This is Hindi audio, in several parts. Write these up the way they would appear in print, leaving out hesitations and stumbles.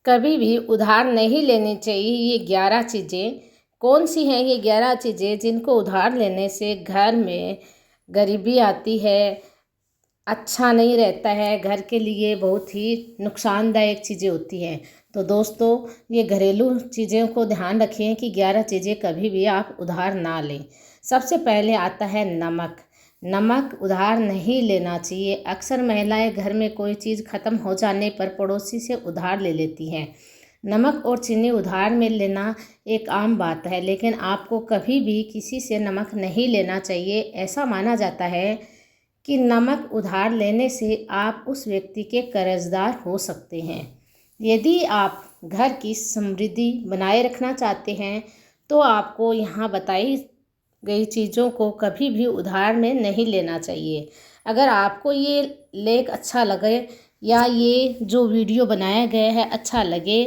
कभी भी उधार नहीं लेनी चाहिए। ये 11 चीज़ें कौन सी हैं? ये 11 चीज़ें जिनको उधार लेने से घर में गरीबी आती है, अच्छा नहीं रहता है, घर के लिए बहुत ही नुकसानदायक चीज़ें होती हैं। तो दोस्तों, ये घरेलू चीज़ों को ध्यान रखें कि 11 चीज़ें कभी भी आप उधार ना लें। सबसे पहले आता है नमक। नमक उधार नहीं लेना चाहिए। अक्सर महिलाएं घर में कोई चीज़ ख़त्म हो जाने पर पड़ोसी से उधार ले लेती हैं। नमक और चीनी उधार में लेना एक आम बात है, लेकिन आपको कभी भी किसी से नमक नहीं लेना चाहिए। ऐसा माना जाता है कि नमक उधार लेने से आप उस व्यक्ति के कर्जदार हो सकते हैं। यदि आप घर की समृद्धि बनाए रखना चाहते हैं तो आपको यहाँ बताई गई चीज़ों को कभी भी उधार में नहीं लेना चाहिए। अगर आपको ये लेख अच्छा लगे या ये जो वीडियो बनाया गया है अच्छा लगे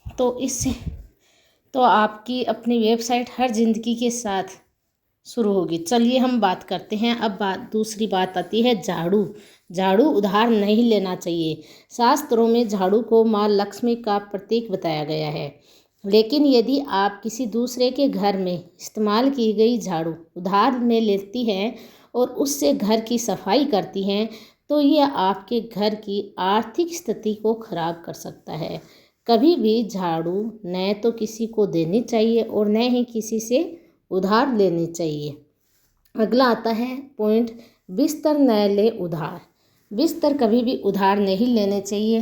तो इससे आपकी अपनी वेबसाइट हर ज़िंदगी के साथ शुरू होगी। चलिए हम बात करते हैं। अब दूसरी बात आती है झाड़ू। झाड़ू उधार नहीं लेना चाहिए। शास्त्रों में झाड़ू को माँ लक्ष्मी का प्रतीक बताया गया है, लेकिन यदि आप किसी दूसरे के घर में इस्तेमाल की गई झाड़ू उधार में लेती हैं और उससे घर की सफाई करती हैं तो यह आपके घर की आर्थिक स्थिति को खराब कर सकता है। कभी भी झाड़ू न तो किसी को देनी चाहिए और न ही किसी से उधार लेनी चाहिए। अगला आता है पॉइंट, बिस्तर न ले उधार। बिस्तर कभी भी उधार नहीं लेने चाहिए,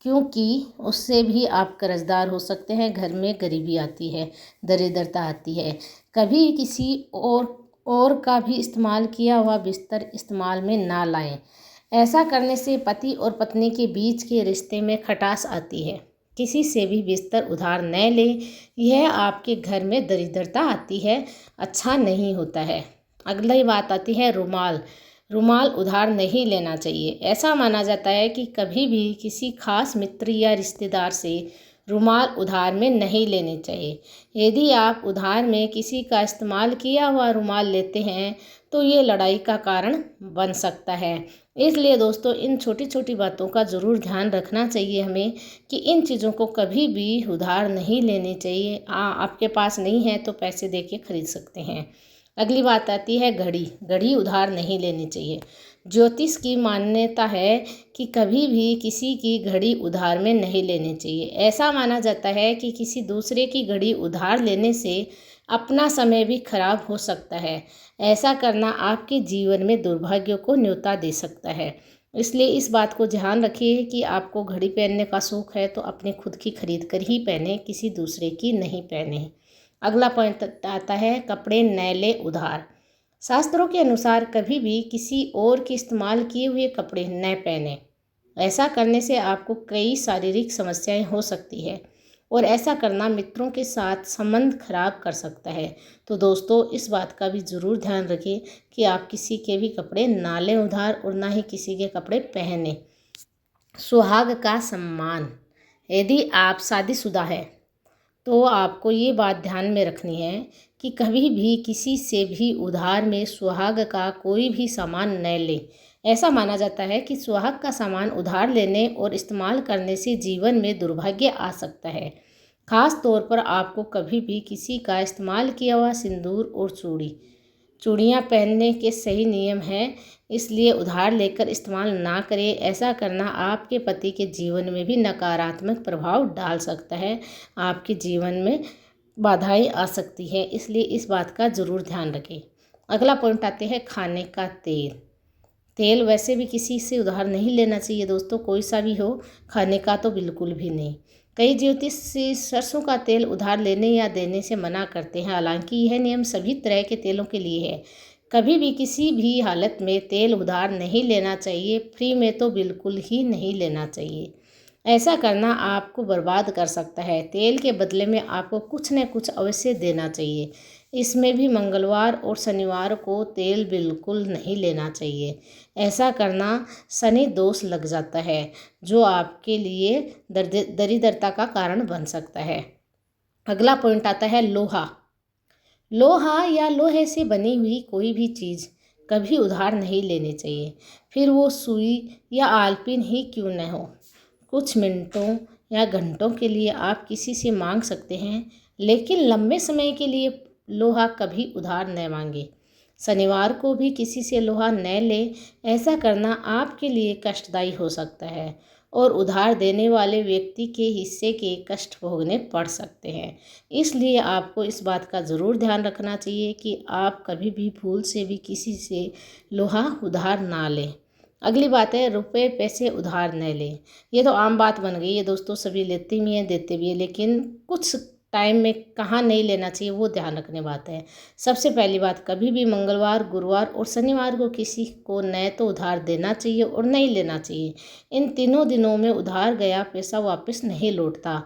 क्योंकि उससे भी आप कर्जदार हो सकते हैं। घर में गरीबी आती है, दरिद्रता आती है। कभी किसी और का भी इस्तेमाल किया हुआ बिस्तर इस्तेमाल में ना लाएं। ऐसा करने से पति और पत्नी के बीच के रिश्ते में खटास आती है। किसी से भी बिस्तर उधार न लें, यह आपके घर में दरिद्रता आती है, अच्छा नहीं होता है। अगली बात आती है रुमाल। रुमाल उधार नहीं लेना चाहिए। ऐसा माना जाता है कि कभी भी किसी खास मित्र या रिश्तेदार से रुमाल उधार में नहीं लेने चाहिए। यदि आप उधार में किसी का इस्तेमाल किया हुआ रुमाल लेते हैं तो ये लड़ाई का कारण बन सकता है। इसलिए दोस्तों, इन छोटी छोटी बातों का ज़रूर ध्यान रखना चाहिए हमें कि इन चीज़ों को कभी भी उधार नहीं लेनी चाहिए। आपके पास नहीं है तो पैसे दे के खरीद सकते हैं। अगली बात आती है घड़ी। घड़ी उधार नहीं लेनी चाहिए। ज्योतिष की मान्यता है कि कभी भी किसी की घड़ी उधार में नहीं लेनी चाहिए। ऐसा माना जाता है कि किसी दूसरे की घड़ी उधार लेने से अपना समय भी खराब हो सकता है। ऐसा करना आपके जीवन में दुर्भाग्य को न्योता दे सकता है। इसलिए इस बात को ध्यान रखिए कि आपको घड़ी पहनने का शौक है तो अपने खुद की खरीद कर ही पहने, किसी दूसरे की नहीं पहने। अगला पॉइंट आता है कपड़े न ले उधार। शास्त्रों के अनुसार कभी भी किसी और के इस्तेमाल किए हुए कपड़े न पहने। ऐसा करने से आपको कई शारीरिक समस्याएं हो सकती है और ऐसा करना मित्रों के साथ संबंध खराब कर सकता है। तो दोस्तों, इस बात का भी ज़रूर ध्यान रखें कि आप किसी के भी कपड़े ना लें उधार और ना ही किसी के कपड़े पहने। सुहाग का सम्मान। यदि आप शादीशुदा हैं तो आपको ये बात ध्यान में रखनी है कि कभी भी किसी से भी उधार में सुहाग का कोई भी सामान न लें। ऐसा माना जाता है कि सुहाग का सामान उधार लेने और इस्तेमाल करने से जीवन में दुर्भाग्य आ सकता है। खास तौर पर आपको कभी भी किसी का इस्तेमाल किया हुआ सिंदूर और चूड़ियाँ पहनने के सही नियम हैं, इसलिए उधार लेकर इस्तेमाल ना करें। ऐसा करना आपके पति के जीवन में भी नकारात्मक प्रभाव डाल सकता है। आपके जीवन में बाधाएं आ सकती हैं, इसलिए इस बात का ज़रूर ध्यान रखें। अगला पॉइंट आते हैं खाने का तेल। तेल वैसे भी किसी से उधार नहीं लेना चाहिए दोस्तों, कोई सा भी हो। खाने का तो बिल्कुल भी नहीं। कई ज्योतिष से सरसों का तेल उधार लेने या देने से मना करते हैं, हालांकि यह नियम सभी तरह के तेलों के लिए है। कभी भी किसी भी हालत में तेल उधार नहीं लेना चाहिए, फ्री में तो बिल्कुल ही नहीं लेना चाहिए। ऐसा करना आपको बर्बाद कर सकता है। तेल के बदले में आपको कुछ न कुछ अवश्य देना चाहिए। इसमें भी मंगलवार और शनिवार को तेल बिल्कुल नहीं लेना चाहिए। ऐसा करना शनि दोष लग जाता है, जो आपके लिए दरिद्रता का कारण बन सकता है। अगला पॉइंट आता है लोहा। लोहा या लोहे से बनी हुई कोई भी चीज़ कभी उधार नहीं लेनी चाहिए, फिर वो सुई या आलपिन ही क्यों न हो। कुछ मिनटों या घंटों के लिए आप किसी से मांग सकते हैं, लेकिन लंबे समय के लिए लोहा कभी उधार न मांगे। शनिवार को भी किसी से लोहा न ले, ऐसा करना आपके लिए कष्टदायी हो सकता है और उधार देने वाले व्यक्ति के हिस्से के कष्ट भोगने पड़ सकते हैं। इसलिए आपको इस बात का ज़रूर ध्यान रखना चाहिए कि आप कभी भी भूल से भी किसी से लोहा उधार ना लें। अगली बात है, रुपए पैसे उधार न लें। ये तो आम बात बन गई है दोस्तों, सभी लेते भी हैं देते भी हैं, लेकिन कुछ टाइम में कहाँ नहीं लेना चाहिए वो ध्यान रखने बात है। सबसे पहली बात, कभी भी मंगलवार, गुरुवार और शनिवार को किसी को न तो उधार देना चाहिए और नहीं लेना चाहिए। इन तीनों दिनों में उधार गया पैसा वापस नहीं लौटता।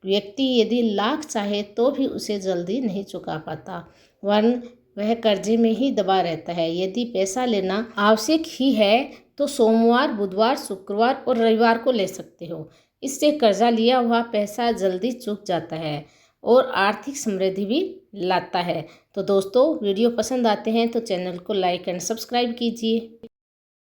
व्यक्ति यदि लाख चाहे तो भी उसे जल्दी नहीं चुका पाता, वरन वह कर्जे में ही दबा रहता है। यदि पैसा लेना आवश्यक ही है तो सोमवार, बुधवार, शुक्रवार और रविवार को ले सकते हो। इससे कर्जा लिया हुआ पैसा जल्दी चूक जाता है और आर्थिक समृद्धि भी लाता है। तो दोस्तों, वीडियो पसंद आते हैं तो चैनल को लाइक एंड सब्सक्राइब कीजिए।